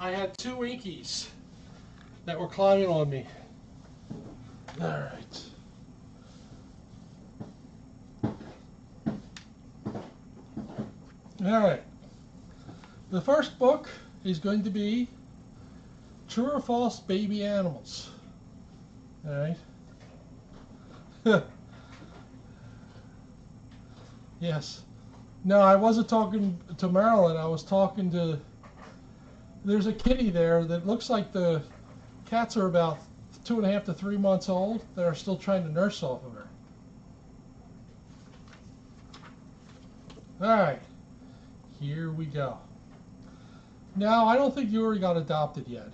I had two Inkies that were climbing on me. All right. All right. The first book is going to be True or False Baby Animals. All right. Yes. No, I wasn't talking to Marilyn. I was talking to... There's a kitty there that looks like the cats are about 2.5 to 3 months old. They're still trying to nurse off of her. All right. Here we go. Now, I don't think Yuri got adopted yet.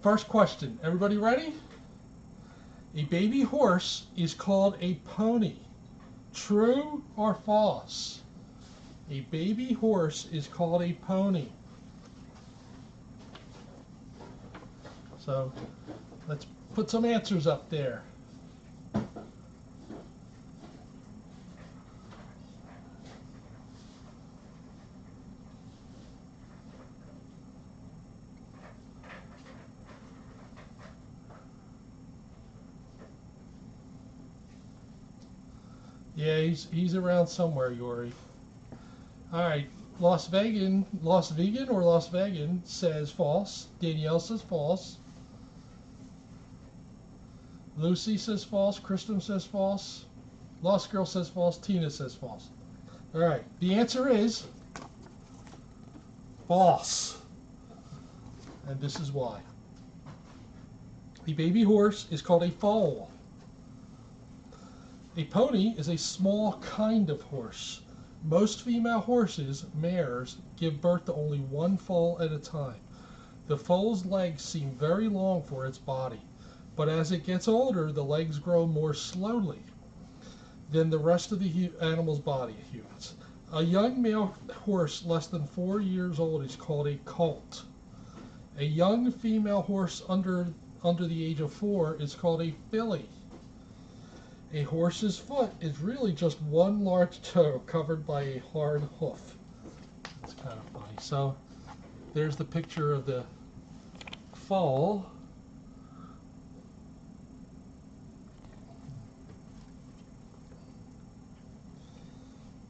First question. Everybody ready? A baby horse is called a pony. True or false? A baby horse is called a pony. So, let's put some answers up there. Yeah, he's around somewhere, Yuri. All right, Las Vegan says false. Danielle says false. Lucy says false. Kristen says false. Lost Girl says false. Tina says false. All right, the answer is false. And this is why. The baby horse is called a foal. A pony is a small kind of horse. Most female horses, mares, give birth to only one foal at a time. The foal's legs seem very long for its body, but as it gets older, the legs grow more slowly than the rest of the animal's body, humans. A young male horse less than 4 years old is called a colt. A young female horse under the age of 4 is called a filly. A horse's foot is really just one large toe covered by a hard hoof. It's kind of funny. So there's the picture of the foal.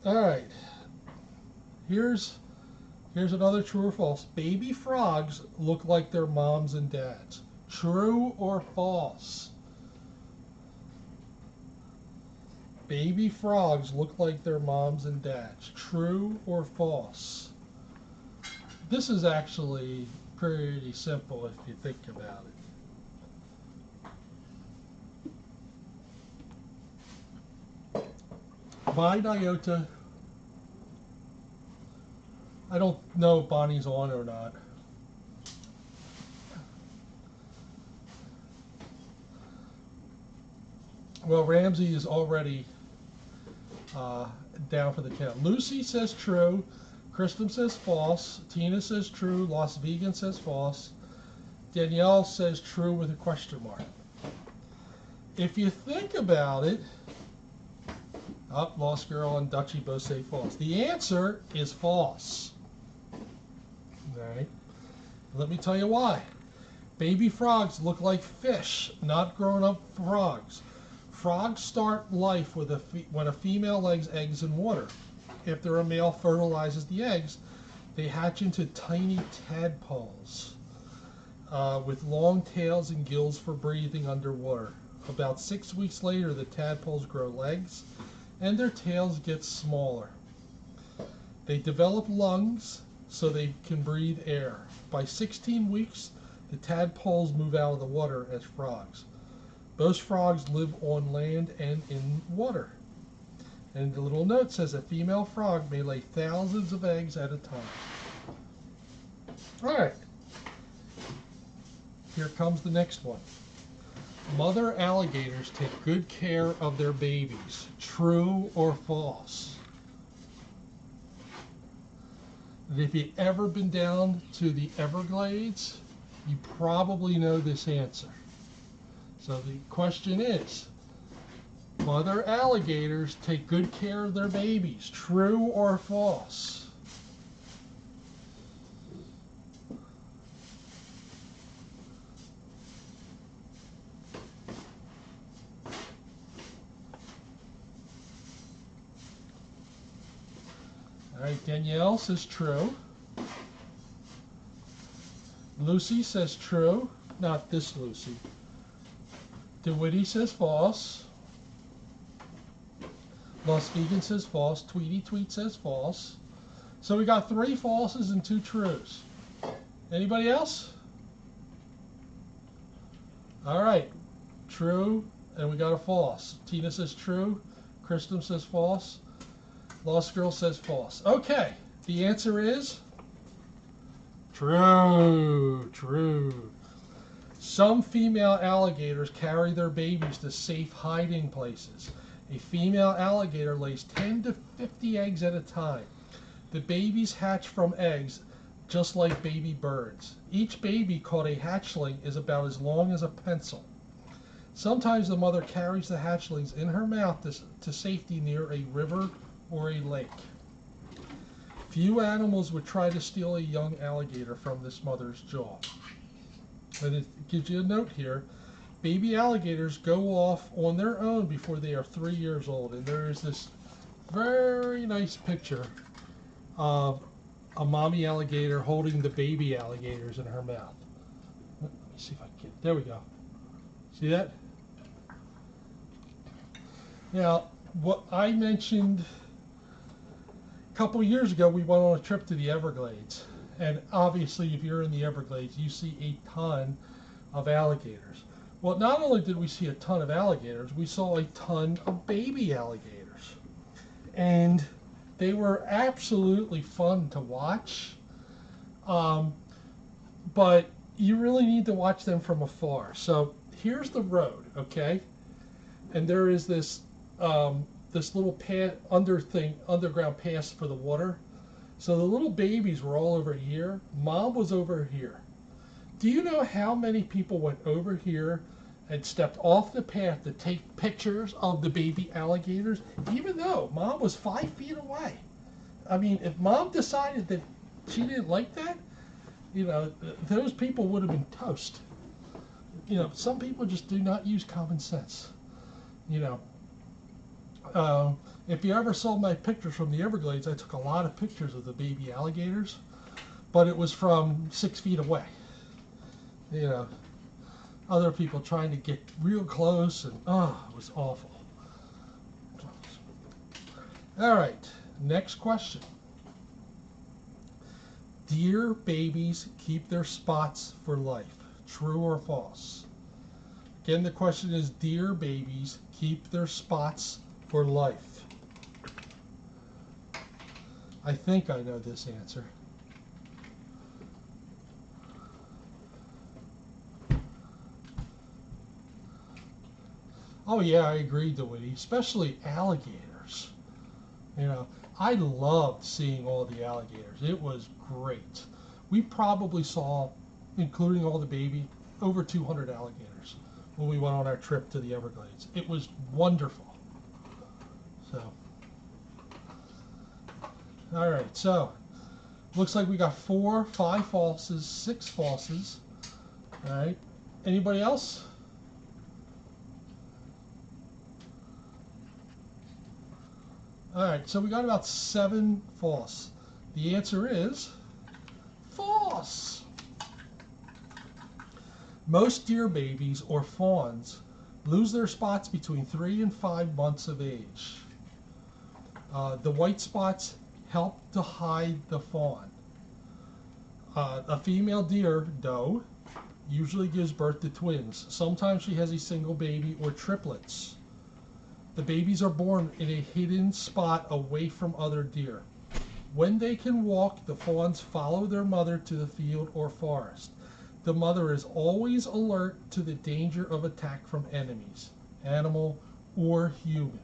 All right. Here's another true or false. Baby frogs look like their moms and dads. True or false? Baby frogs look like their moms and dads. True or false? This is actually pretty simple if you think about it. Bonnie Iota. I don't know if Bonnie's on or not. Well, Ramsey is already down for the count. Lucy says true. Kristen says false. Tina says true. Las Vegan says false. Danielle says true with a question mark. If you think about it, Lost Girl and Dutchie both say false. The answer is false. All right. Let me tell you why. Baby frogs look like fish, not grown-up frogs. Frogs start life with when a female lays eggs in water. After a male fertilizes the eggs, they hatch into tiny tadpoles with long tails and gills for breathing underwater. About 6 weeks later, the tadpoles grow legs and their tails get smaller. They develop lungs so they can breathe air. By 16 weeks, the tadpoles move out of the water as frogs. Most frogs live on land and in water. And the little note says a female frog may lay thousands of eggs at a time. All right. Here comes the next one. Mother alligators take good care of their babies. True or false? And if you've ever been down to the Everglades, you probably know this answer. So the question is, mother alligators take good care of their babies. True or false? right, Danielle says true. Lucy says true. Not this Lucy. DeWitty says false. Lost Vegan says false. Tweety Tweet says false. So we got 3 falses and 2 trues. Anybody else? All right. True, and we got a false. Tina says true. Kristen says false. Lost Girl says false. Okay, the answer is true. True. Some female alligators carry their babies to safe hiding places. A female alligator lays 10 to 50 eggs at a time. The babies hatch from eggs just like baby birds. Each baby, called a hatchling, is about as long as a pencil. Sometimes the mother carries the hatchlings in her mouth to safety near a river or a lake. Few animals would try to steal a young alligator from this mother's jaw. And it gives you a note here. Baby alligators go off on their own before they are 3 years old. And there is this very nice picture of a mommy alligator holding the baby alligators in her mouth. Let me see if I can get, there we go. See that? Now, what I mentioned a couple years ago, we went on a trip to the Everglades. And obviously, if you're in the Everglades, you see a ton of alligators. Well, not only did we see a ton of alligators, we saw a ton of baby alligators. And they were absolutely fun to watch. But you really need to watch them from afar. So here's the road, okay? And there is this this little underground pass for the water. So the little babies were all over here. Mom was over here. Do you know how many people went over here and stepped off the path to take pictures of the baby alligators, even though Mom was 5 feet away? I mean, if Mom decided that she didn't like that, you know, those people would have been toast. You know, some people just do not use common sense. You know, if you ever saw my pictures from the Everglades, I took a lot of pictures of the baby alligators, but it was from 6 feet away. You know, other people trying to get real close, and it was awful. All right, next question. Deer babies keep their spots for life. True or false? Again, the question is, deer babies keep their spots for life. I think I know this answer. Oh yeah, I agree, DeWitty, especially alligators. You know, I loved seeing all the alligators. It was great. We probably saw, including all the baby, over 200 alligators when we went on our trip to the Everglades. It was wonderful. So, all right, so looks like we got 4, 5 falses, 6 falses. All right, anybody else? All right, so we got about 7 false. The answer is false. Most deer babies or fawns lose their spots between 3 and 5 months of age. The white spots help to hide the fawn. A female deer doe usually gives birth to twins. Sometimes she has a single baby or triplets. The babies are born in a hidden spot away from other deer. When they can walk, the fawns follow their mother to the field or forest. The mother is always alert to the danger of attack from enemies, animal or human.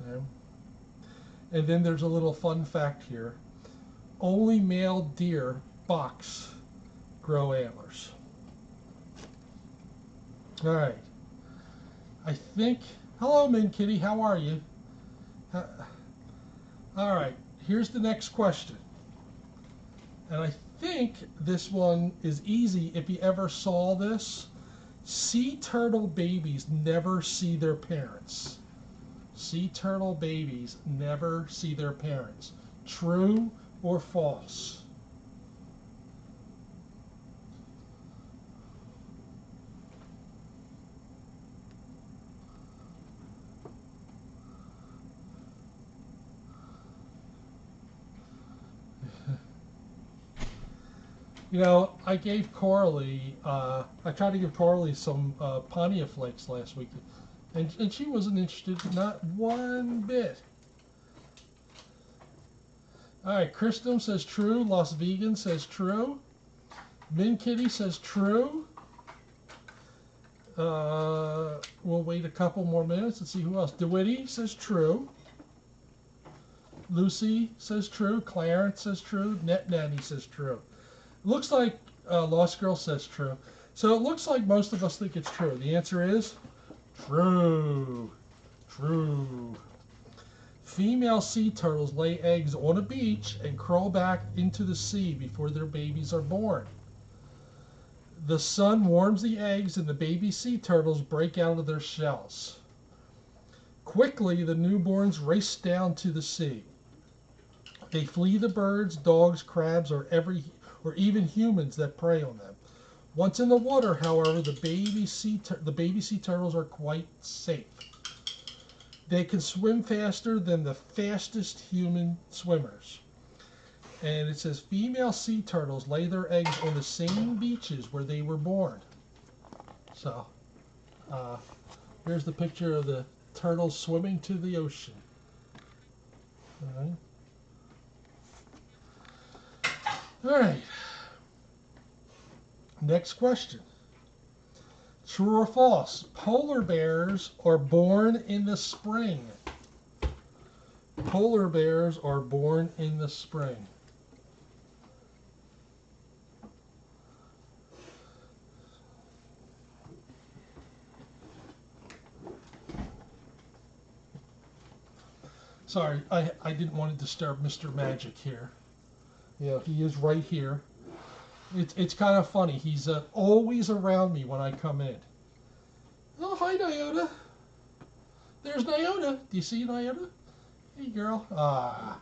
Okay. And then there's a little fun fact here. Only male deer bucks grow antlers. All right. I think... Hello, Min Kitty. How are you? All right. Here's the next question. And I think this one is easy if you ever saw this. Sea turtle babies never see their parents. Sea turtle babies never see their parents. True or false? You know, I gave Coralie, I tried to give Coralie some Pontiac flakes last week, and she wasn't interested, not one bit. All right, Christum says true. Las Vegan says true. Min Kitty says true. We'll wait a couple more minutes and see who else. DeWitty says true. Lucy says true. Clarence says true. Net Nanny says true. Looks like Lost Girl says true. So it looks like most of us think it's true. The answer is true. True. Female sea turtles lay eggs on a beach and crawl back into the sea before their babies are born. The sun warms the eggs and the baby sea turtles break out of their shells. Quickly, the newborns race down to the sea. They flee the birds, dogs, crabs, or even humans that prey on them. Once in the water, however, the baby sea turtles are quite safe. They can swim faster than the fastest human swimmers. And it says female sea turtles lay their eggs on the same beaches where they were born. So, here's the picture of the turtles swimming to the ocean. All right. All right. Next question. True or false? Polar bears are born in the spring. Polar bears are born in the spring. Sorry, I didn't want to disturb Mr. Magic here. You know, he is right here. It's kind of funny. He's always around me when I come in. Oh, hi, Nyota. There's Nyota. Do you see Nyota? Hey, girl. Ah.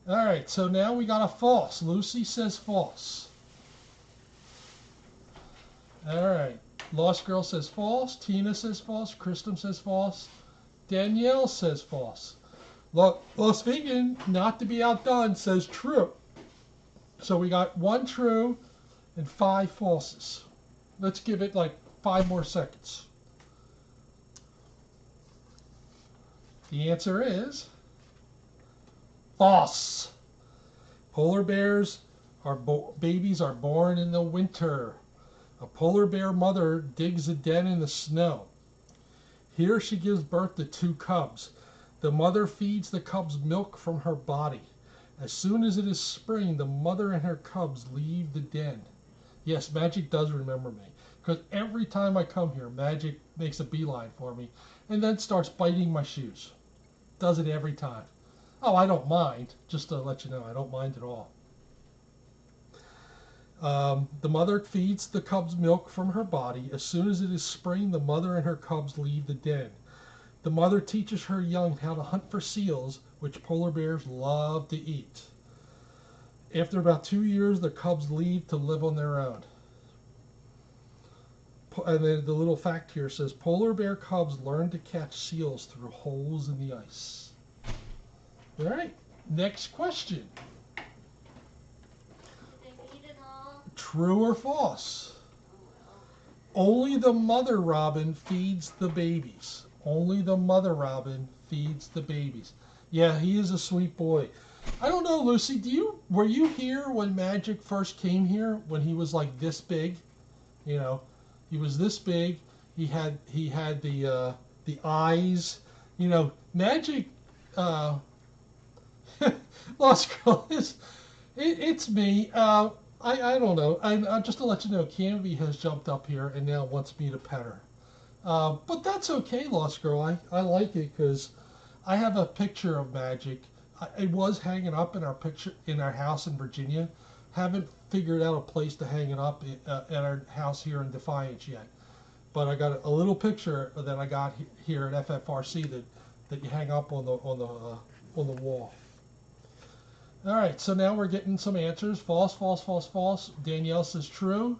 All right, so now we got a false. Lucy says false. All right. Lost Girl says false. Tina says false. Christum says false. Danielle says false. Las Vegan, not to be outdone, says true. So we got 1 true and 5 falses. Let's give it like 5 more seconds. The answer is false. Polar bears babies are born in the winter. A polar bear mother digs a den in the snow. Here she gives birth to 2 cubs. The mother feeds the cubs milk from her body. As soon as it is spring, the mother and her cubs leave the den. Yes, Magic does remember me. Because every time I come here, Magic makes a beeline for me and then starts biting my shoes. Does it every time. Oh, I don't mind. Just to let you know, I don't mind at all. The mother feeds the cubs milk from her body. As soon as it is spring, the mother and her cubs leave the den. The mother teaches her young how to hunt for seals, which polar bears love to eat. After about 2 years, the cubs leave to live on their own. And then the little fact here says, polar bear cubs learn to catch seals through holes in the ice. All right, next question. True or false? Only the mother robin feeds the babies. Only the mother robin feeds the babies. Yeah, he is a sweet boy. I don't know, Lucy, were you here when Magic first came here, when he was like this big? You know, he was this big. He had the eyes. You know, Magic Lost Girl it's me. I don't know. I just to let you know, Canvy has jumped up here and now wants me to pet her. But that's okay, Lost Girl. I like it because I have a picture of Magic. It was hanging up in our house in Virginia. Haven't figured out a place to hang it up at our house here in Defiance yet. But I got a little picture that I got here at FFRC that you hang up on the wall. All right, so now we're getting some answers. False, false, false, false. Danielle says true.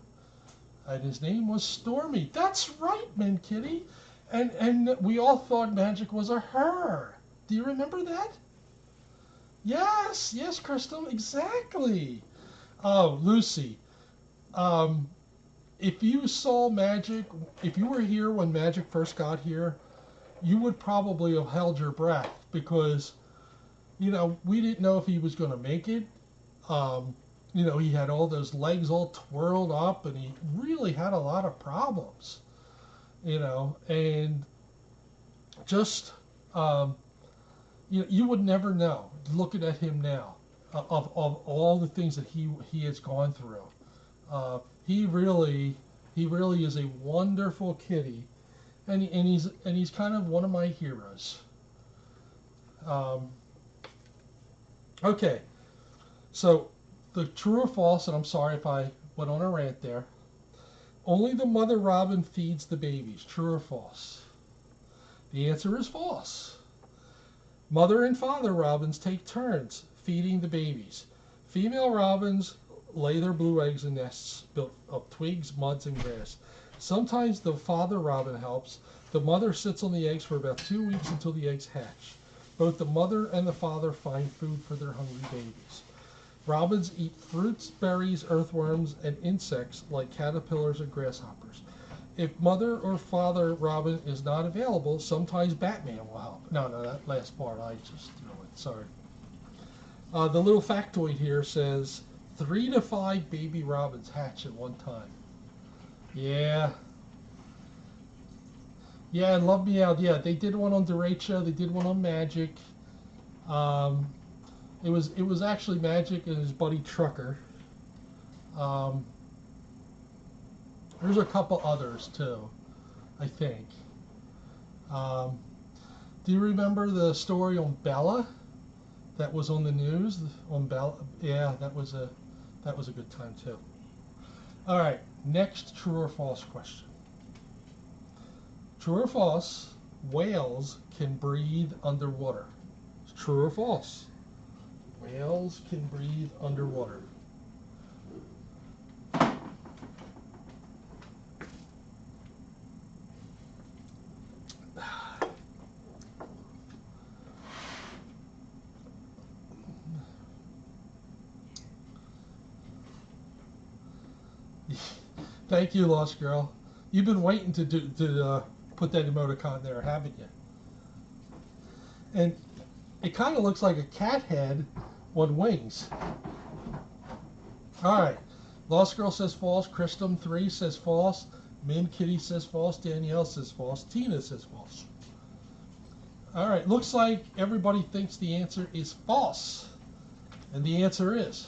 And his name was Stormy. That's right, Min Kitty. And we all thought Magic was a her. Do you remember that? Yes, yes, Crystal, exactly. Oh, Lucy. If you saw Magic, if you were here when Magic first got here, you would probably have held your breath because, you know, we didn't know if he was going to make it. You know, he had all those legs all twirled up and he really had a lot of problems, you know, and just, you would never know looking at him now of all the things that he has gone through. He really is a wonderful kitty, and he's kind of one of my heroes. Okay, so the true or false, and I'm sorry if I went on a rant there. Only the mother robin feeds the babies. True or false? The answer is false. Mother and father robins take turns feeding the babies. Female robins lay their blue eggs in nests built of twigs, muds, and grass. Sometimes the father robin helps. The mother sits on the eggs for about 2 weeks until the eggs hatch. Both the mother and the father find food for their hungry babies. Robins eat fruits, berries, earthworms, and insects like caterpillars and grasshoppers. If mother or father robin is not available, sometimes Batman will help. No, that last part, I just threw it. Sorry. The little factoid here says 3 to 5 baby robins hatch at one time. Yeah. Yeah, and Love Me Out. Yeah, they did one on Derecho. They did one on Magic. It was actually Magic and his buddy Trucker. There's a couple others too, I think. Do you remember the story on Bella that was on the news? On Bella, yeah, that was a good time too. All right, next true or false question. True or false? Whales can breathe underwater. True or false? Whales can breathe underwater. Thank you, Lost Girl. You've been waiting to put that emoticon there, haven't you? And it kind of looks like a cat head on wings. All right. Lost Girl says false. Christum 3 says false. Min Kitty says false. Danielle says false. Tina says false. All right. Looks like everybody thinks the answer is false. And the answer is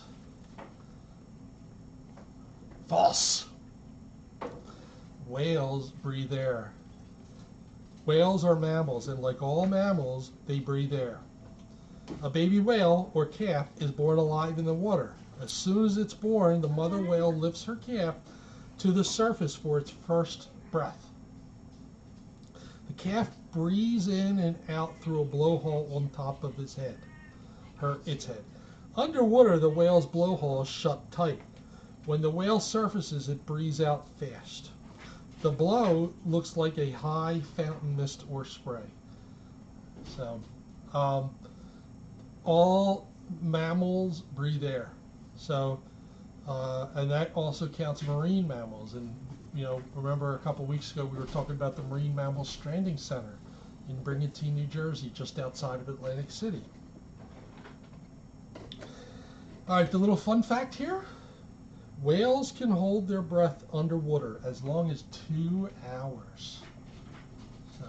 false. Whales breathe air. Whales are mammals, and like all mammals, they breathe air. A baby whale, or calf, is born alive in the water. As soon as it's born, the mother whale lifts her calf to the surface for its first breath. The calf breathes in and out through a blowhole on top of its head. Underwater, the whale's blowhole is shut tight. When the whale surfaces, it breathes out fast. The blow looks like a high fountain mist or spray. So, all mammals breathe air. So, and that also counts marine mammals. And, remember a couple weeks ago we were talking about the Marine Mammal Stranding Center in Brigantine, New Jersey, just outside of Atlantic City. All right, the little fun fact here. Whales can hold their breath underwater as long as 2 hours. So,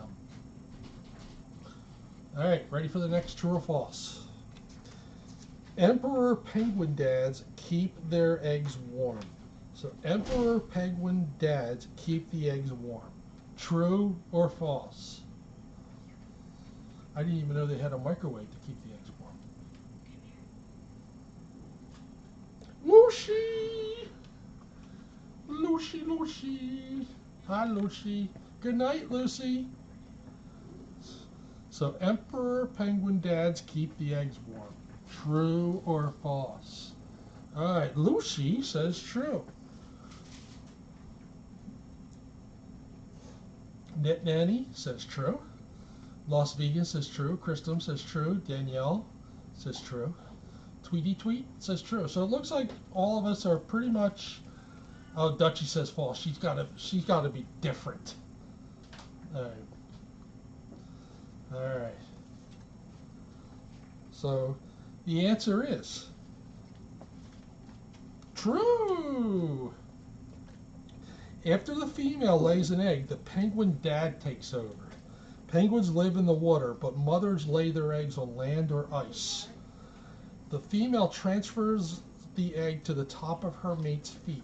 all right, ready for the next true or false? Emperor penguin dads keep their eggs warm. So, emperor penguin dads keep the eggs warm. True or false? I didn't even know they had a microwave to keep the eggs warm. Whooshy! Lucy. Hi, Lucy. Good night, Lucy. So, emperor penguin dads keep the eggs warm. True or false? All right, Lucy says true. Net Nanny says true. Las Vegas says true. Christum says true. Danielle says true. Tweety Tweet says true. So it looks like all of us are pretty much. Oh, Dutchie says false. She's gotta be different. All right. All right. So the answer is true. After the female lays an egg, the penguin dad takes over. Penguins live in the water, but mothers lay their eggs on land or ice. The female transfers the egg to the top of her mate's feet,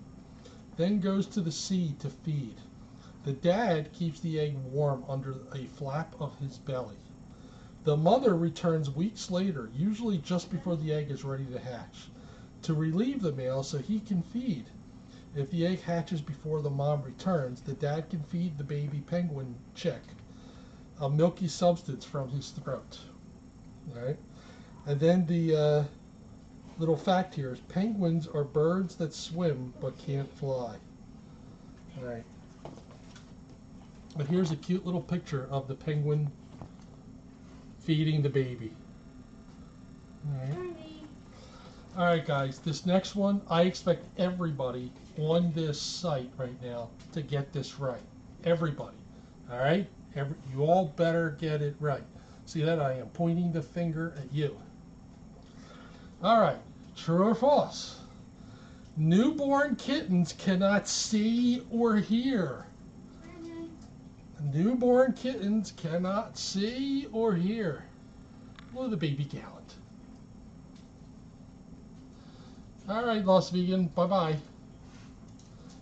then goes to the sea to feed. The dad keeps the egg warm under a flap of his belly. The mother returns weeks later, usually just before the egg is ready to hatch, to relieve the male so he can feed. If the egg hatches before the mom returns, the dad can feed the baby penguin chick a milky substance from his throat. All right? And then the little fact here is penguins are birds that swim but can't fly. All right. But here's a cute little picture of the penguin feeding the baby. All right. All right, guys. This next one, I expect everybody on this site right now to get this right. Everybody. All right? You all better get it right. See that? I am pointing the finger at you. All right. True or false? Newborn kittens cannot see or hear. Newborn kittens cannot see or hear. Look at the baby gallant. All right, Las Vegan. Bye-bye.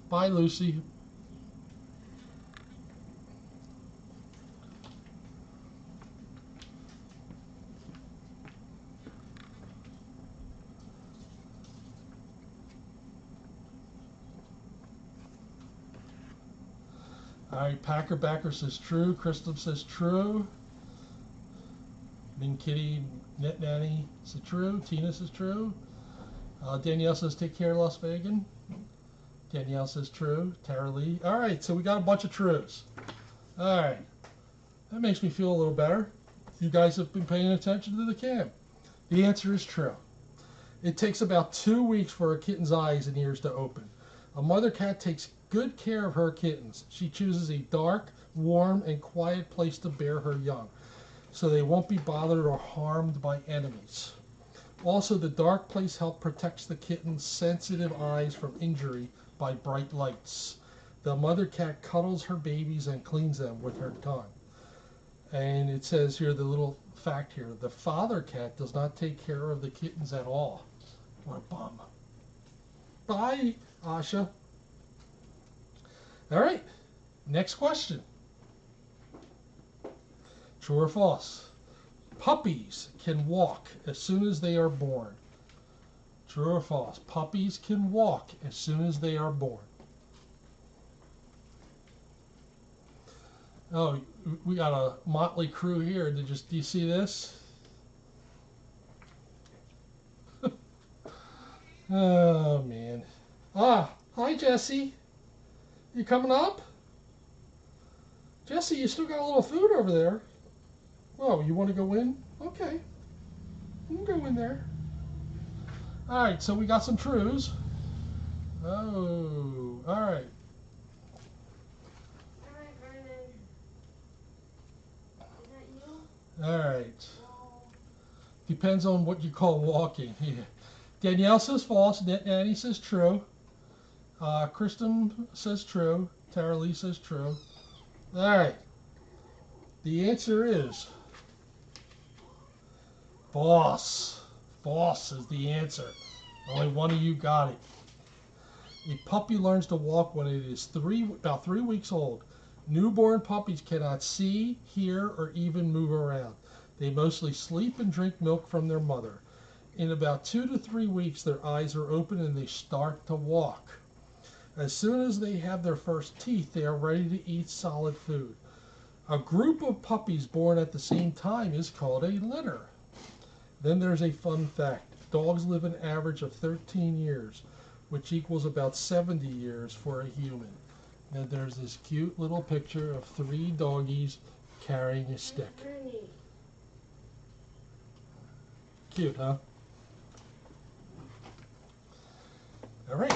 Bye, Lucy. All right, Packer Backer says true. Crystal says true. Min Kitty, Net Nanny says true. Tina says true. Danielle says take care, Las Vegas. Danielle says true. Tara Lee. All right, so we got a bunch of trues. All right, that makes me feel a little better. You guys have been paying attention to the cam. The answer is true. It takes about 2 weeks for a kitten's eyes and ears to open. A mother cat takes good care of her kittens. She chooses a dark, warm, and quiet place to bear her young, so they won't be bothered or harmed by enemies. Also, the dark place helps protect the kitten's sensitive eyes from injury by bright lights. The mother cat cuddles her babies and cleans them with her tongue. And it says here, the little fact here, the father cat does not take care of the kittens at all. What a bum. Bye, Asha. All right, next question. True or false? Puppies can walk as soon as they are born. True or false? Puppies can walk as soon as they are born. Oh, we got a motley crew here. Do you see this? Oh, man. Ah, hi, Jesse. You coming up? Jesse, you still got a little food over there. Oh, you want to go in? Okay. You can go in there. All right, so we got some trues. Oh, all right. All right, Vernon. Is that you? All right. No. Depends on what you call walking. Yeah. Danielle says false. Nanny says true. Kristen says true. Tara Lee says true. All right. The answer is false. False is the answer. Only one of you got it. A puppy learns to walk when it is about 3 weeks old. Newborn puppies cannot see, hear, or even move around. They mostly sleep and drink milk from their mother. In about 2 to 3 weeks, their eyes are open and they start to walk. As soon as they have their first teeth, they are ready to eat solid food. A group of puppies born at the same time is called a litter. Then there's a fun fact. Dogs live an average of 13 years, which equals about 70 years for a human. And there's this cute little picture of 3 doggies carrying a stick. Cute, huh? All right,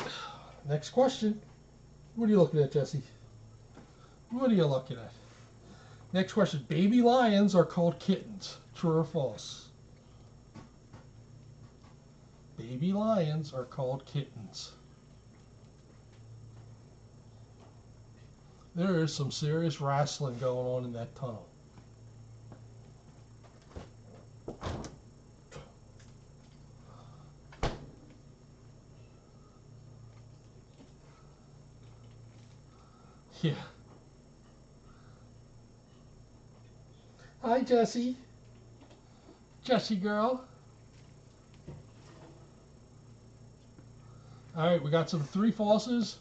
next question. What are you looking at, Jesse? What are you looking at? Next question. Baby lions are called kittens. True or false? Baby lions are called kittens. There is some serious wrestling going on in that tunnel. Yeah. Hi, Jessie. Jessie girl. All right, we got some 3 falses,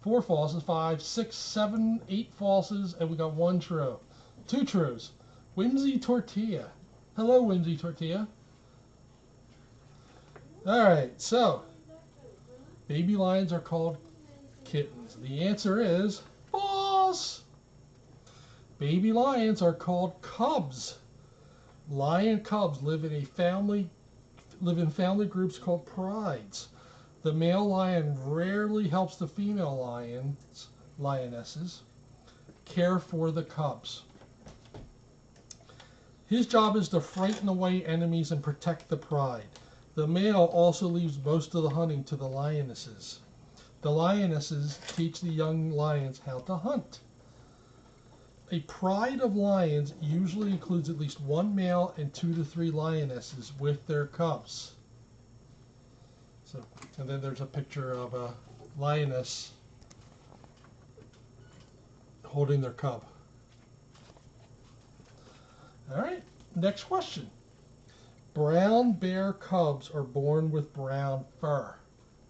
4 falses, 5, 6, 7, 8 falses, and we got 1 true. 2 trues. Whimsy Tortilla. Hello, Whimsy Tortilla. All right, so baby lions are called kittens. The answer is false. Baby lions are called cubs. Lion cubs live in family groups called prides. The male lion rarely helps the female lionesses care for the cubs. His job is to frighten away enemies and protect the pride. The male also leaves most of the hunting to the lionesses. The lionesses teach the young lions how to hunt. A pride of lions usually includes at least 1 male and 2 to 3 lionesses with their cubs. So, and then there's a picture of a lioness holding their cub. All right, next question. Brown bear cubs are born with brown fur.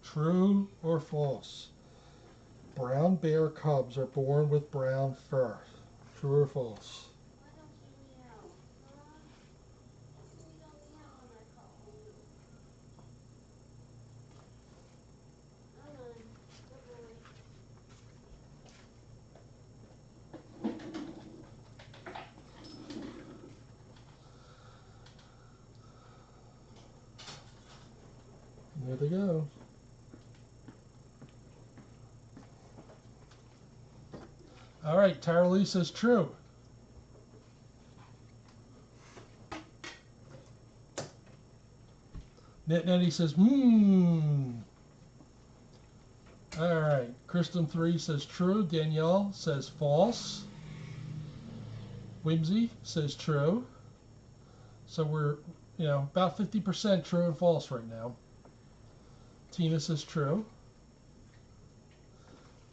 True or false? Brown bear cubs are born with brown fur. True or false? There they go. All right, Tara Lee says true. Knit Nettie says, All right, Kristen 3 says true. Danielle says false. Whimsy says true. So we're, about 50% true and false right now. Tina says true.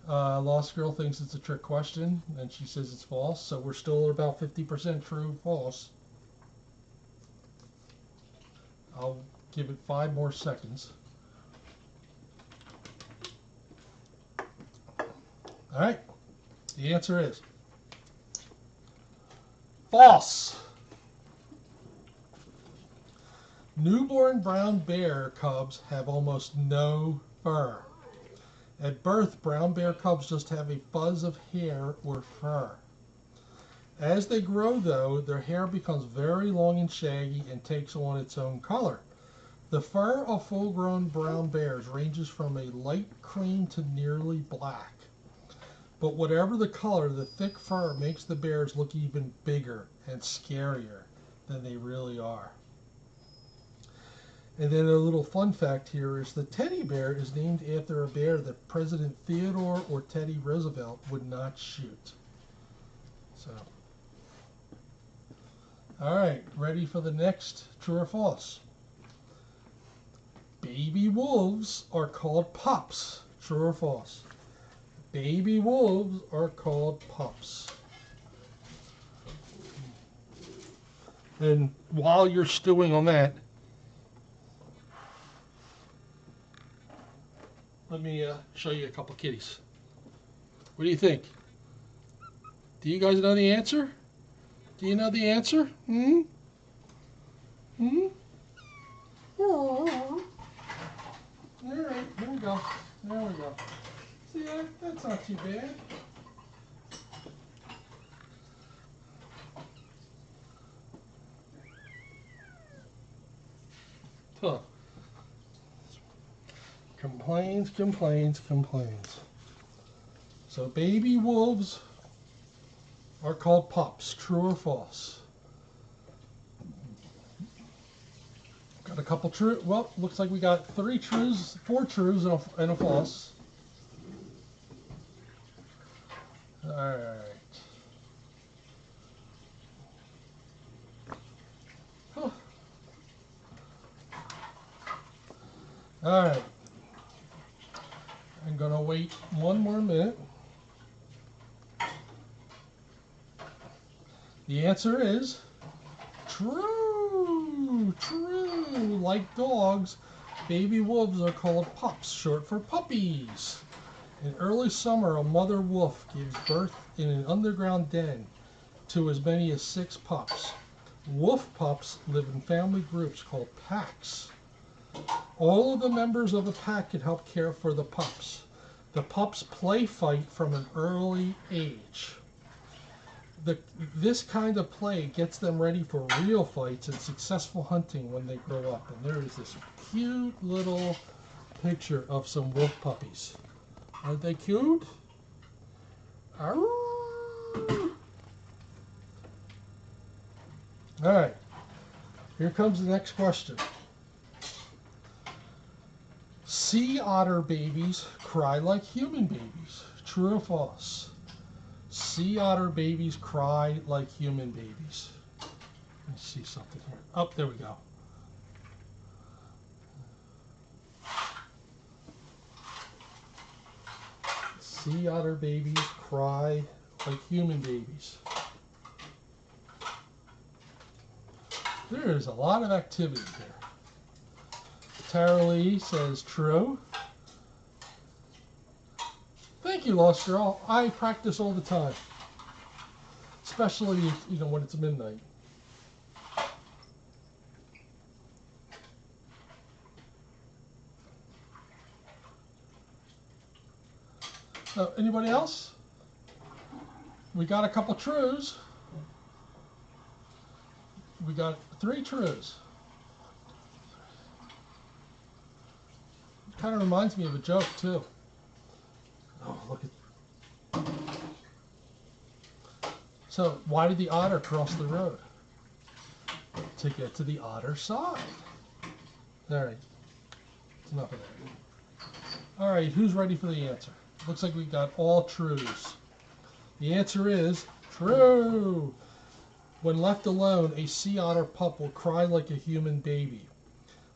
Lost Girl thinks it's a trick question, and she says it's false. So we're still at about 50% true, false. I'll give it 5 more seconds. All right. The answer is false. Newborn brown bear cubs have almost no fur. At birth, brown bear cubs just have a fuzz of hair or fur. As they grow, though, their hair becomes very long and shaggy and takes on its own color. The fur of full-grown brown bears ranges from a light cream to nearly black. But whatever the color, the thick fur makes the bears look even bigger and scarier than they really are. And then a little fun fact here is the teddy bear is named after a bear that President Theodore or Teddy Roosevelt would not shoot. So, all right, ready for the next true or false? Baby wolves are called pups. True or false? Baby wolves are called pups. And while you're stewing on that, let me show you a couple kitties. What do you think? Do you guys know the answer? Do you know the answer? Hmm? Hmm? go. There we go. See, that's not too bad. Huh. Complains, complains, complains. So baby wolves are called pups. True or false? Got a couple true. Well, looks like we got 3 trues, 4 trues, and a false. All right. Huh. All right. I'm gonna wait 1 more minute. The answer is true. True. Like dogs, baby wolves are called pups, short for puppies. In early summer, a mother wolf gives birth in an underground den to as many as 6 pups. Wolf pups live in family groups called packs. All of the members of the pack can help care for the pups. The pups play fight from an early age. This kind of play gets them ready for real fights and successful hunting when they grow up. And there is this cute little picture of some wolf puppies. Aren't they cute? Arr! All right, here comes the next question. Sea otter babies cry like human babies. True or false? Sea otter babies cry like human babies. Let me see something here. Oh, there we go. Sea otter babies cry like human babies. There is a lot of activity here. Tara Lee says true. Thank you, Lost Girl. I practice all the time, especially when it's midnight. Anybody else? We got a couple trues. We got 3 trues. Kind of reminds me of a joke too. Oh, look at. So, why did the otter cross the road? To get to the otter side. All right. It's enough of that. All right, who's ready for the answer? Looks like we got all trues. The answer is true. When left alone, a sea otter pup will cry like a human baby.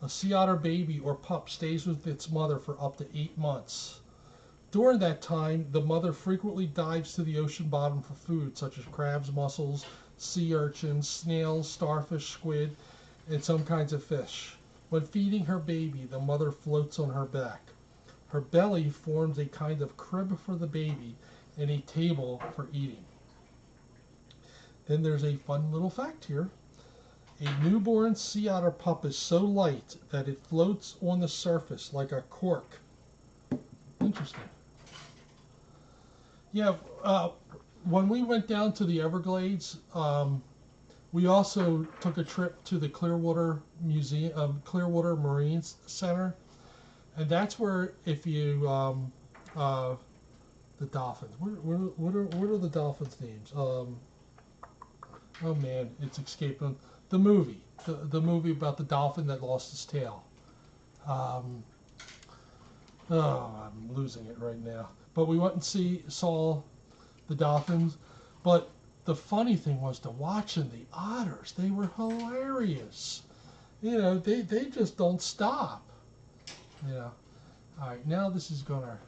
A sea otter baby or pup stays with its mother for up to 8 months. During that time, the mother frequently dives to the ocean bottom for food, such as crabs, mussels, sea urchins, snails, starfish, squid, and some kinds of fish. When feeding her baby, the mother floats on her back. Her belly forms a kind of crib for the baby and a table for eating. Then there's a fun little fact here. A newborn sea otter pup is so light that it floats on the surface like a cork. Interesting. Yeah, when we went down to the Everglades, we also took a trip to the Clearwater Museum, Clearwater Marine Center, and that's where if you the dolphins. What are the dolphins' names? Oh man, it's escaping. The movie, the movie about the dolphin that lost his tail. Oh, I'm losing it right now. But we went and saw the dolphins. But the funny thing was to watching the otters. They were hilarious. They just don't stop. Yeah. All right, now this is gonna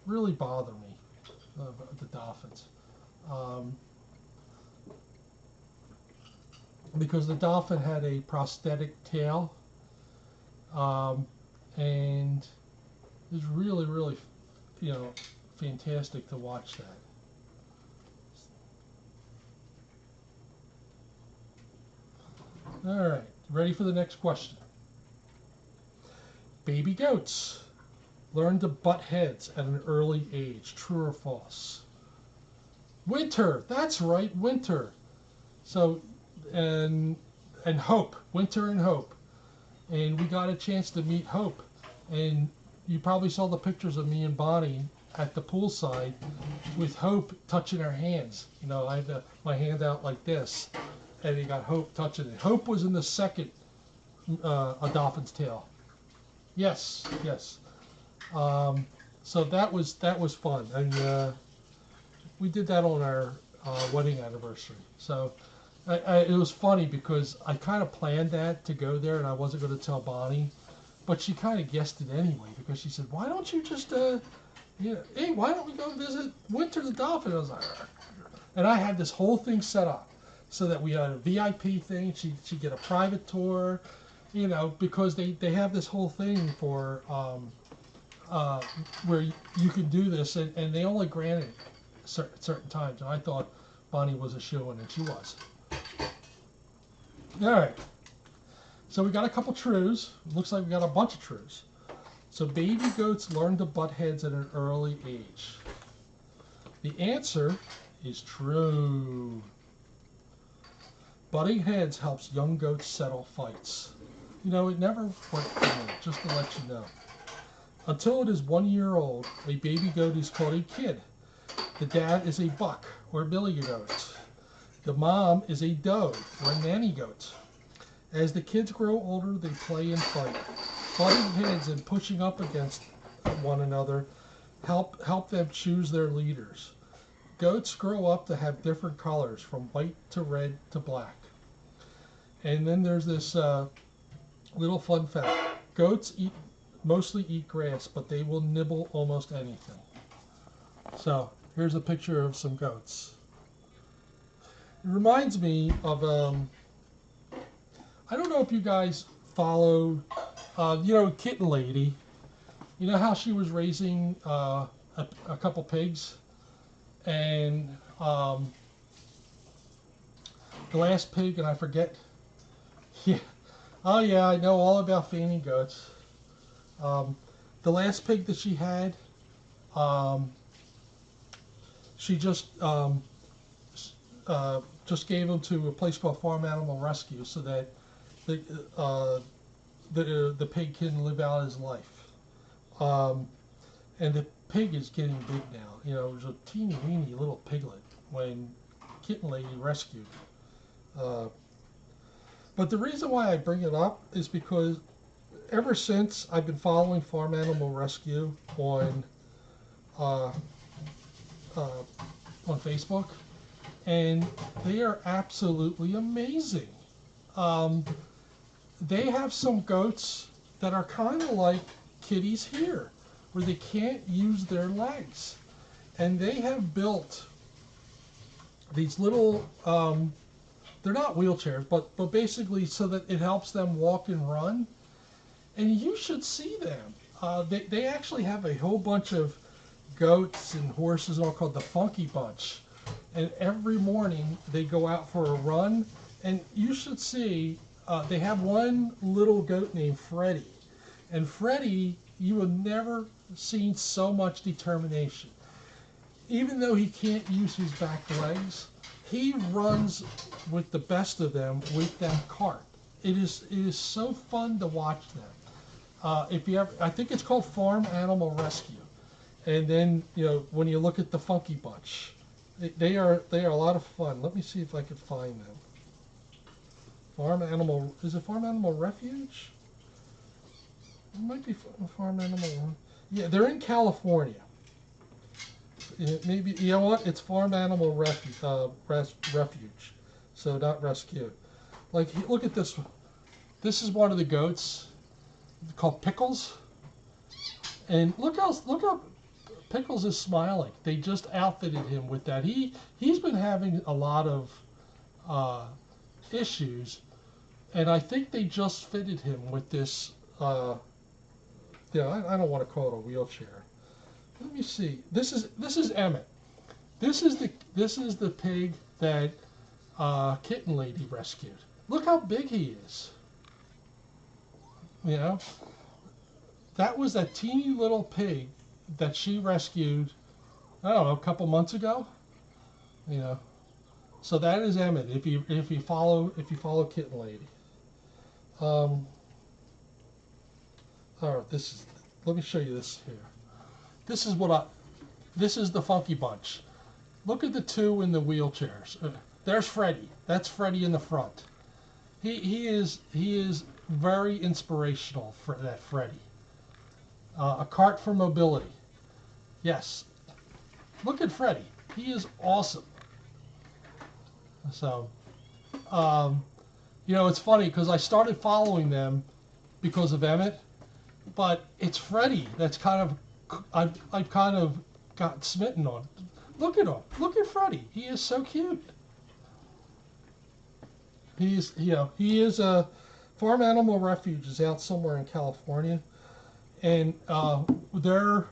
really bother me. The dolphins. Because the dolphin had a prosthetic tail, and it was really, really, fantastic to watch that. All right, ready for the next question. Baby goats learn to butt heads at an early age. True or false? Winter. That's right, winter. So, and Hope. Winter and Hope. And we got a chance to meet Hope. And you probably saw the pictures of me and Bonnie at the poolside with Hope touching our hands. You know, I had my hand out like this, and you got Hope touching it. Hope was in the second A Dolphin's Tale. Yes, yes. So that was fun, and we did that on our wedding anniversary. So it was funny because I kind of planned that to go there, and I wasn't going to tell Bonnie, but she kind of guessed it anyway because she said, "Why don't you just, hey, why don't we go visit Winter the Dolphin?" I was like, and I had this whole thing set up so that we had a VIP thing. She'd get a private tour, you know, because they have this whole thing for where you can do this, and they only grant it certain times. And I thought Bonnie was a shoo-in, and she was. All right. So we got a couple trues. Looks like we got a bunch of trues. So baby goats learn to butt heads at an early age. The answer is true. Butting heads helps young goats settle fights. You know, it never went for me, just to let you know. Until it is 1 year old, a baby goat is called a kid. The dad is a buck, or billy goat. The mom is a doe, or a nanny goat. As the kids grow older, they play and fight. Butting heads and pushing up against one another help them choose their leaders. Goats grow up to have different colors, from white to red to black. And then there's this little fun fact. Goats mostly eat grass, but they will nibble almost anything. So here's a picture of some goats. It reminds me of, I don't know if you guys follow, you know, Kitten Lady. You know how she was raising a couple pigs? And the last pig, and I forget. Yeah. Oh yeah, I know all about fainting goats. The last pig that she had, she just gave him to a place called Farm Animal Rescue so that the pig can live out his life. And the pig is getting big now. You know, it was a teeny weeny little piglet when Kitten Lady rescued it. But the reason why I bring it up is because ever since I've been following Farm Animal Rescue on Facebook, and they are absolutely amazing. They have some goats that are kind of like kitties here, where they can't use their legs. And they have built these little, they're not wheelchairs, but basically so that it helps them walk and run. And you should see them. They actually have a whole bunch of goats and horses, all called the Funky Bunch. And every morning they go out for a run. And you should see, they have one little goat named Freddie. And Freddie, you have never seen so much determination. Even though he can't use his back legs, he runs with the best of them with that cart. It is so fun to watch them. If you ever, I think it's called Farm Animal Rescue. And then, you know, when you look at the Funky Bunch, they are a lot of fun. Let me see if I can find them. Is it Farm Animal Refuge? It might be Farm Animal. Yeah, they're in California. Maybe, you know what? It's Farm Animal Refuge. So not rescue. Like, look at this one. This is one of the goats called Pickles. And look how Pickles is smiling. They just outfitted him with that. He's been having a lot of issues, and I think they just fitted him with this. Yeah, I don't want to call it a wheelchair. Let me see. This is Emmett. This is the pig that Kitten Lady rescued. Look how big he is. You know, that was that teeny little pig that she rescued, I don't know, a couple months ago. You know. So that is Emmett. If you follow Kitten Lady. Oh, this is. Let me show you this here. This is This is the Funky Bunch. Look at the two in the wheelchairs. There's Freddie. That's Freddie in the front. He is very inspirational for that Freddie. A cart for mobility. Yes. Look at Freddie. He is awesome. So, you know, it's funny because I started following them because of Emmett, but it's Freddie that's kind of I've kind of got smitten on. Look at him. Look at Freddie. He is so cute. He is a farm animal refuge is out somewhere in California, and their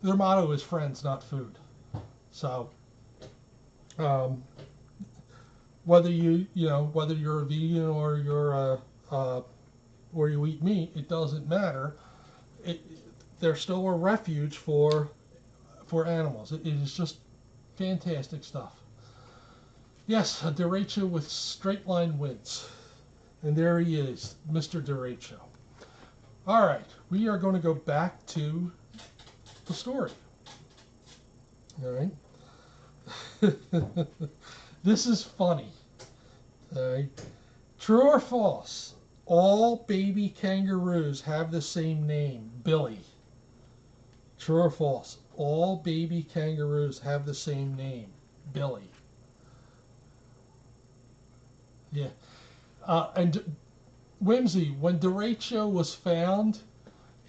motto is friends, not food. So whether whether you're a vegan or or you eat meat, it doesn't matter. They're still a refuge for animals. It is just fantastic stuff. Yes, a derecho with straight line winds. And there he is, Mr. Derecho. All right, we are going to go back to the story. All right. This is funny. All right. True or false? All baby kangaroos have the same name, Billy. True or false? All baby kangaroos have the same name, Billy. Yeah. And Whimsy, when derecho was found,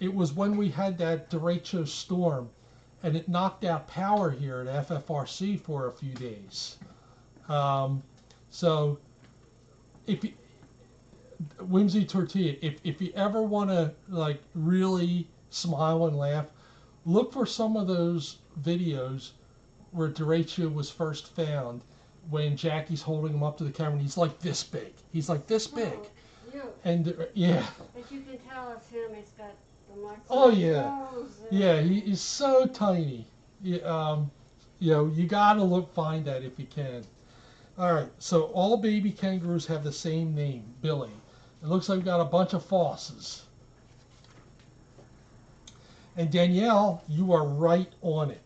it was when we had that derecho storm, and it knocked out power here at FFRC for a few days. So, if you, Whimsy Tortilla, if you ever want to like really smile and laugh, look for some of those videos where derecho was first found, when Jackie's holding him up to the camera and he's like this big. He's like this big. Oh, and yeah. But you can tell it's him. He's got the marks. Oh yeah. Yeah, he's so tiny. Yeah, you gotta find that if you can. All right, so all baby kangaroos have the same name, Billy. It looks like we've got a bunch of fosses. And Danielle, you are right on it.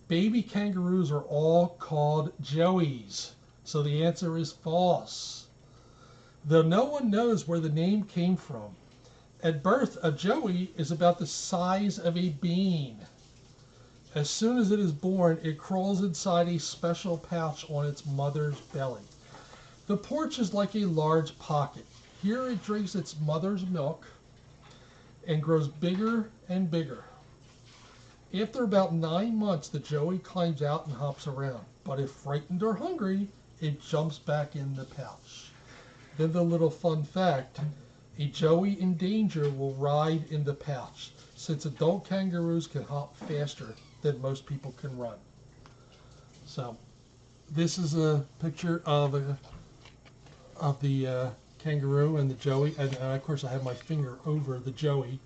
Baby kangaroos are all called Joeys. So the answer is false. Though no one knows where the name came from. At birth, a Joey is about the size of a bean. As soon as it is born, it crawls inside a special pouch on its mother's belly. The pouch is like a large pocket. Here it drinks its mother's milk and grows bigger and bigger. After about 9 months, the Joey climbs out and hops around. But if frightened or hungry, it jumps back in the pouch. Then the little fun fact, a Joey in danger will ride in the pouch, since adult kangaroos can hop faster than most people can run. So, this is a picture of the kangaroo and the Joey, and of course I have my finger over the Joey.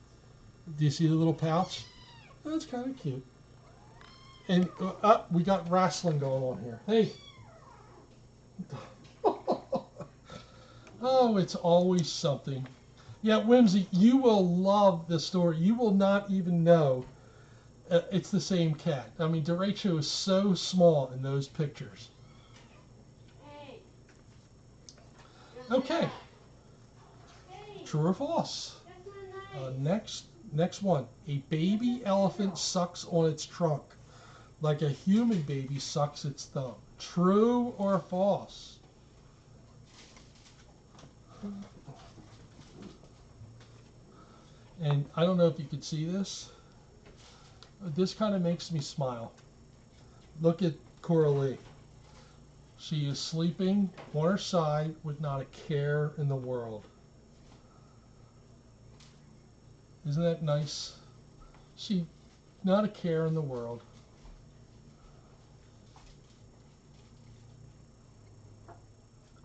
Do you see the little pouch? That's kind of cute. And we got wrestling going on here. Hey. Oh, it's always something. Yeah, Whimsy, you will love the story. You will not even know it's the same cat. I mean, derecho is so small in those pictures. Hey. Okay. Hey. True or false? That's my knife. Next one. A baby elephant sucks on its trunk like a human baby sucks its thumb. True or false? And I don't know if you could see this. This kind of makes me smile. Look at Coralie. She is sleeping on her side with not a care in the world. Isn't that nice? She, not a care in the world.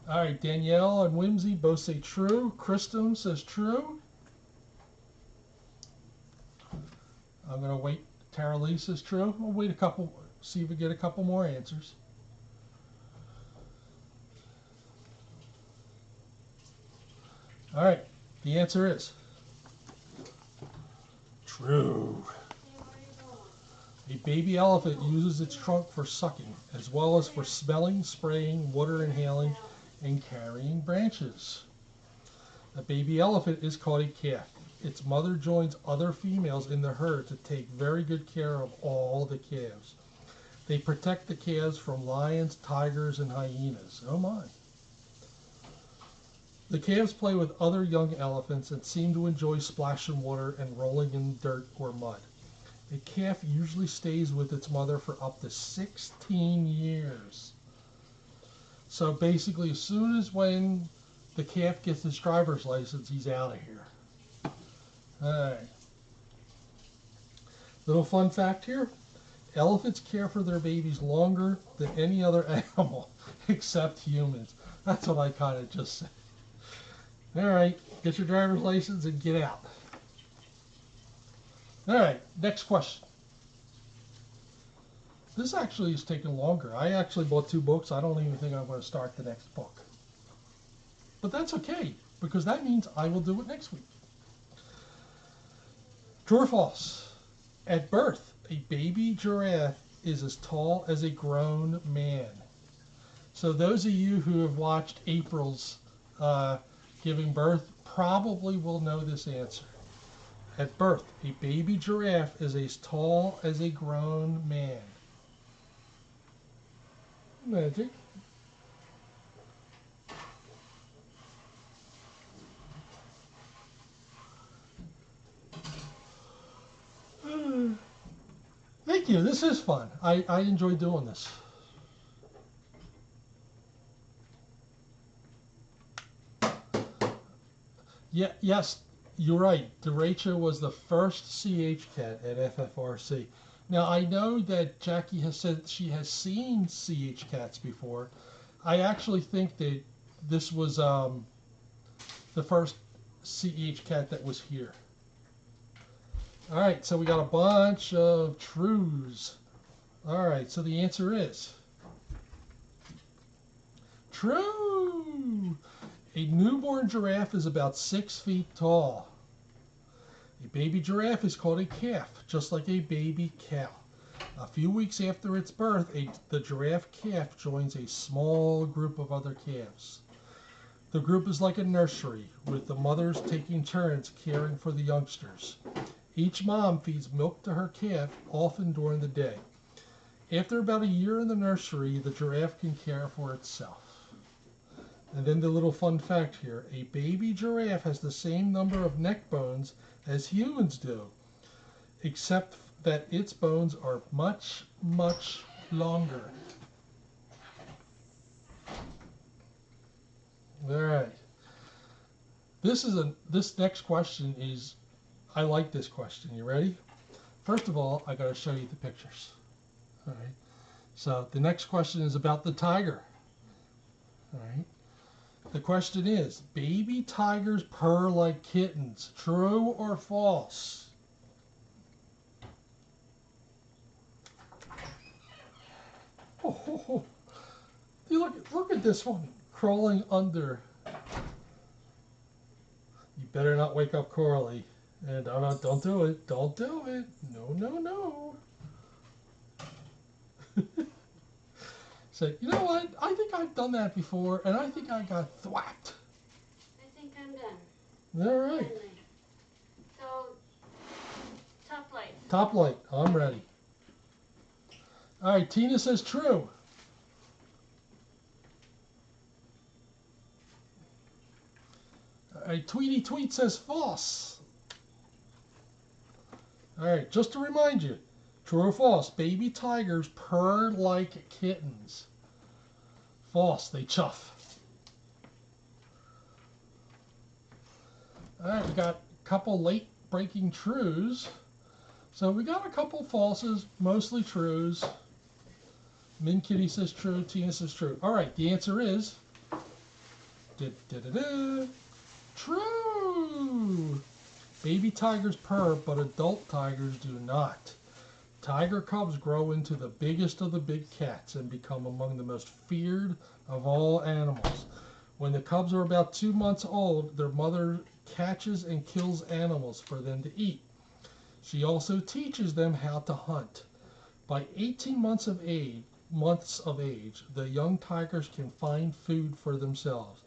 All right, Danielle and Whimsy both say true. Kristen says true. I'm going to wait. Tara Lee says true. We'll wait a couple, see if we get a couple more answers. All right, the answer is true. A baby elephant uses its trunk for sucking, as well as for smelling, spraying, water inhaling, and carrying branches. A baby elephant is called a calf. Its mother joins other females in the herd to take very good care of all the calves. They protect the calves from lions, tigers, and hyenas. Oh my. The calves play with other young elephants and seem to enjoy splashing water and rolling in dirt or mud. A calf usually stays with its mother for up to 16 years. So basically, as soon as when the calf gets his driver's license, he's out of here. Alright. Little fun fact here. Elephants care for their babies longer than any other animal except humans. That's what I kind of just said. Alright, get your driver's license and get out. Alright, next question. This actually is taking longer. I actually bought 2 books. I don't even think I'm going to start the next book. But that's okay, because that means I will do it next week. True or false? At birth, a baby giraffe is as tall as a grown man. So those of you who have watched April's giving birth probably will know this answer. At birth, a baby giraffe is as tall as a grown man. Magic. Thank you. This is fun. I enjoy doing this. Yeah, yes, you're right. Derecha was the first CH cat at FFRC. Now, I know that Jackie has said she has seen CH cats before. I actually think that this was the first CH cat that was here. All right, so we got a bunch of trues. All right, so the answer is true. A newborn giraffe is about 6 feet tall. A baby giraffe is called a calf, just like a baby cow. A few weeks after its birth, the giraffe calf joins a small group of other calves. The group is like a nursery, with the mothers taking turns caring for the youngsters. Each mom feeds milk to her calf, often during the day. After about a year in the nursery, the giraffe can care for itself. And then the little fun fact here, a baby giraffe has the same number of neck bones as humans do, except that its bones are much, much longer. All right. This next question is, I like this question. You ready? First of all, I got to show you the pictures. All right. So the next question is about the tiger. All right. The question is, baby tigers purr like kittens. True or false? Oh. Look at this one crawling under. You better not wake up Coralie. And don't do it. Don't do it. No. So, you know what? I think I've done that before, and I think I got thwacked. I think I'm done. All right. Finally. So, top light. Top light. I'm ready. All right. Tina says true. All right. Tweety Tweet says false. All right. Just to remind you, true or false? Baby tigers purr like kittens. False. They chuff. All right. We got a couple late breaking trues. So we got a couple falses, mostly trues. Min Kitty says true. Tina says true. All right. The answer is true. Baby tigers purr, but adult tigers do not. Tiger cubs grow into the biggest of the big cats and become among the most feared of all animals. When the cubs are about 2 months old, their mother catches and kills animals for them to eat. She also teaches them how to hunt. By 18 months of age, the young tigers can find food for themselves.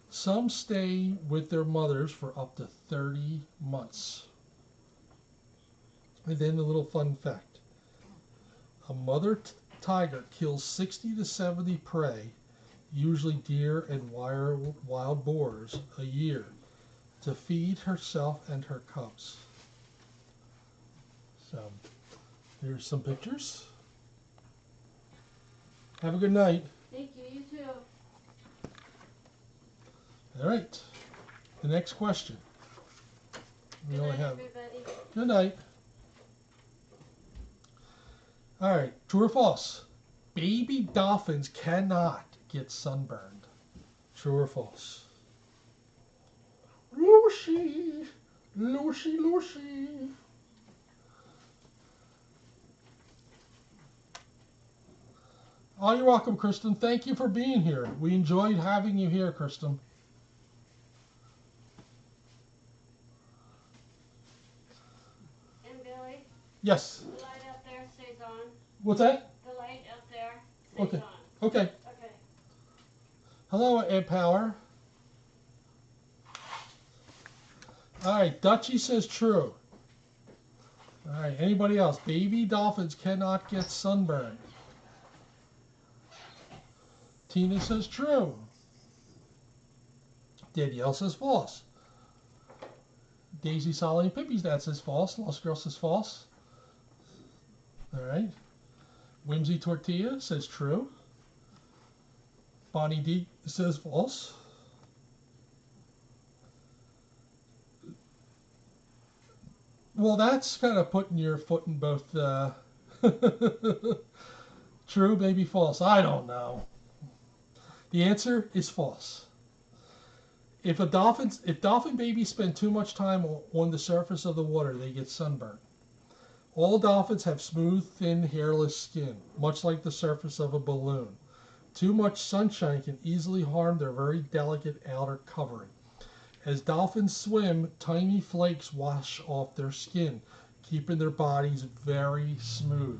Some stay with their mothers for up to 30 months. And then a little fun fact. A mother tiger kills 60 to 70 prey, usually deer and wild boars, a year to feed herself and her cubs. So, here's some pictures. Have a good night. Thank you, you too. All right. The next question. Good night, everybody. Good night. All right. True or false? Baby dolphins cannot get sunburned. True or false? Lucy. Lucy, Lucy. Oh, you're welcome, Kristen. Thank you for being here. We enjoyed having you here, Kristen. And Billy? Yes. The light up there stays on. What's that? The light up there stays Okay. on. Okay. Okay. Hello, Ed Power. All right, Dutchie says true. All right, anybody else? Baby dolphins cannot get sunburned. Tina says true. Danielle says false. Daisy, Solly, and Pippi's dad says false. Lost Girl says false. All right. Whimsy Tortilla says true. Bonnie D says false. Well, that's kind of putting your foot in both true, maybe false. I don't know. The answer is false. If dolphin babies spend too much time on the surface of the water, they get sunburned. All dolphins have smooth, thin, hairless skin, much like the surface of a balloon. Too much sunshine can easily harm their very delicate outer covering. As dolphins swim, tiny flakes wash off their skin, keeping their bodies very smooth.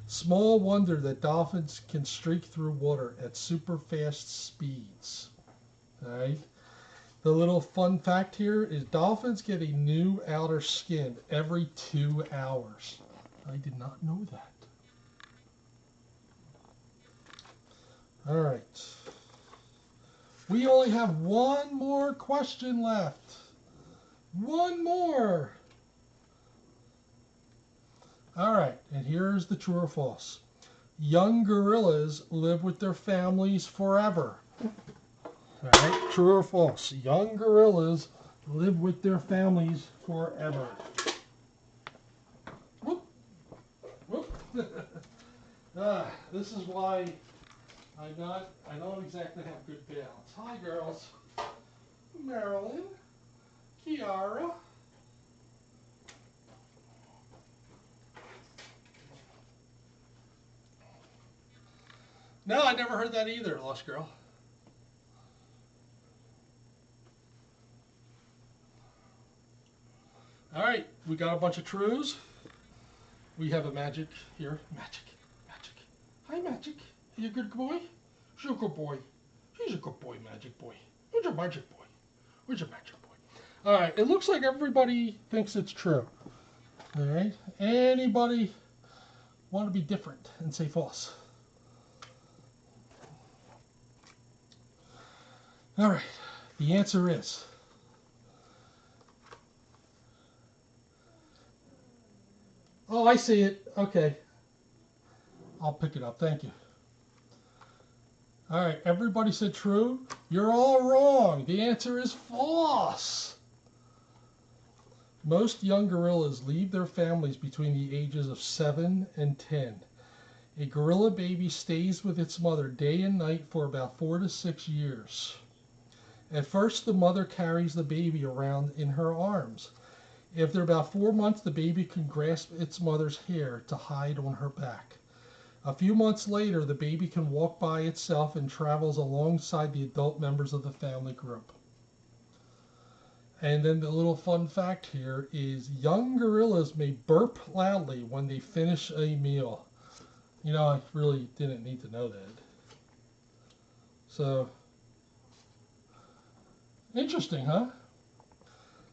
Small wonder that dolphins can streak through water at super fast speeds. All right. The little fun fact here is dolphins get a new outer skin every 2 hours. I did not know that. All right. We only have one more question left. One more. All right, and here's the true or false. Young gorillas live with their families forever. All right, true or false? Young gorillas live with their families forever. Whoop. Whoop. This is why I don't exactly have good balance. Hi, girls. Marilyn, Kiara. No, I never heard that either, Lush Girl. All right, we got a bunch of trues. We have a magic here. Magic. Hi, Magic. Are you a good boy? She's a good boy. He's a good boy, Magic Boy. Where's your Magic Boy? Where's your Magic Boy? All right, it looks like everybody thinks it's true. All right, anybody want to be different and say false? All right, the answer is oh, I see it. Okay. I'll pick it up. Thank you. All right, everybody said true. You're all wrong. The answer is false. Most young gorillas leave their families between the ages of 7 and 10. A gorilla baby stays with its mother day and night for about 4 to 6 years. At first, the mother carries the baby around in her arms. After about 4 months, the baby can grasp its mother's hair to hide on her back. A few months later, the baby can walk by itself and travels alongside the adult members of the family group. And then the little fun fact here is young gorillas may burp loudly when they finish a meal. You know, I really didn't need to know that. So, interesting, huh?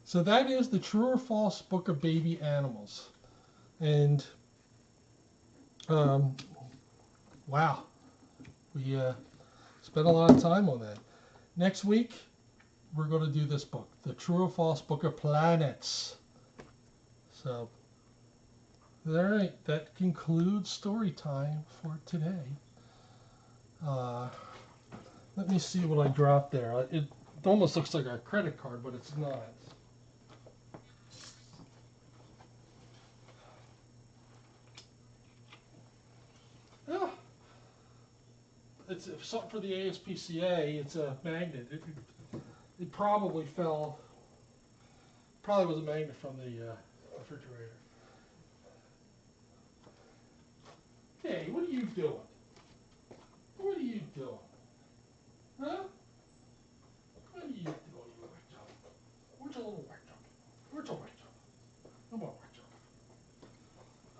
So that is the True or False Book of Baby Animals. And, wow, we spent a lot of time on that. Next week, we're going to do this book, the True or False Book of Planets. So, all right, that concludes story time for today. Let me see what I dropped there. It almost looks like a credit card, but it's not. Oh, it's something for the ASPCA. It's a magnet. It probably fell. Probably was a magnet from the refrigerator. Hey, what are you doing? What are you doing? Huh? What are you doing, you wet jump? Where's your little wet jump? Where's your wet jump? Come on, wet jump.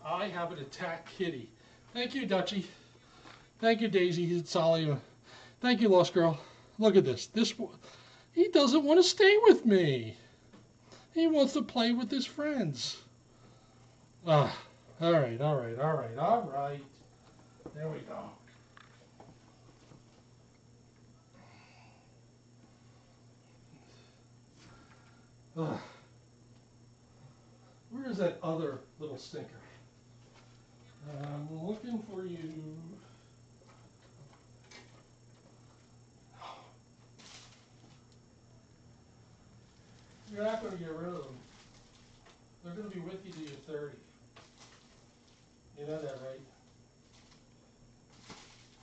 I have an attack kitty. Thank you, Dutchie. Thank you, Daisy. It's Ollie. Thank you, Lost Girl. Look at this. He doesn't want to stay with me. He wants to play with his friends. Ah, all right. There we go. Ugh. Where is that other little stinker? I'm looking for you. You're not going to get rid of them. They're going to be with you till you're 30. You know that, right?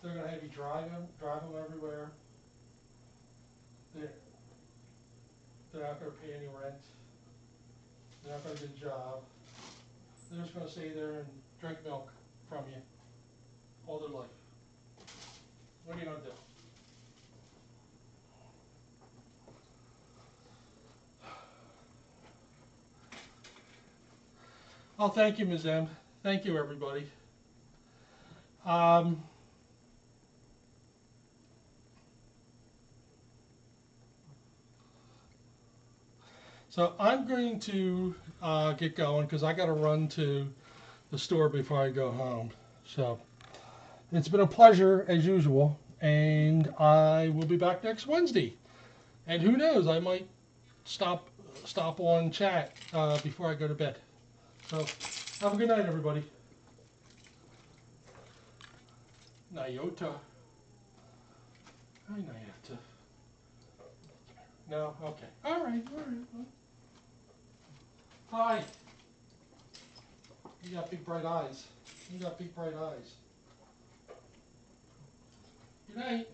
They're going to have you drive them everywhere. They're not going to pay any rent. They're not going to get a job. They're just going to stay there and drink milk from you all their life. What are you going to do? Oh, thank you, Ms. M. Thank you, everybody. So I'm going to get going because I got to run to the store before I go home. So it's been a pleasure as usual, and I will be back next Wednesday. And who knows, I might stop on chat before I go to bed. So have a good night, everybody. Nyota. Hi, Nyota. No? Okay. All right. Hi. You got big bright eyes. Good night.